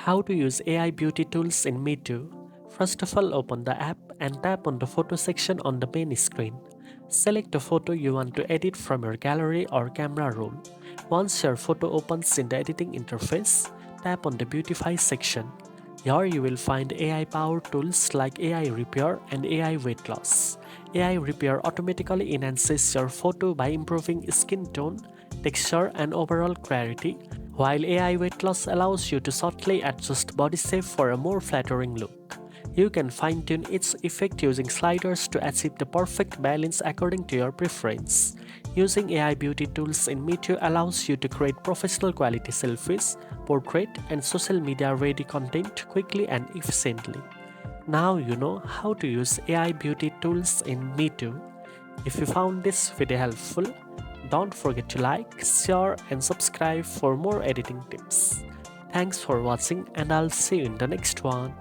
How to use AI beauty tools in Meitu. First of all, open the app and tap on the photo section on the main screen. Select the photo you want to edit from your gallery or camera roll. Once your photo opens in the editing interface, tap on the Beautify section. Here you will find AI powered tools like AI Repair and AI Weight Loss. AI Repair automatically enhances your photo by improving skin tone, texture, and overall clarity, while AI Weight Loss allows you to subtly adjust body shape for a more flattering look. You can fine-tune its effect using sliders to achieve the perfect balance according to your preference. Using AI beauty tools in Meitu allows you to create professional quality selfies, portrait, and social media ready content quickly and efficiently. Now you know how to use AI beauty tools in Meitu. If you found this video helpful, don't forget to like, share, and subscribe for more editing tips. Thanks for watching, and I'll see you in the next one.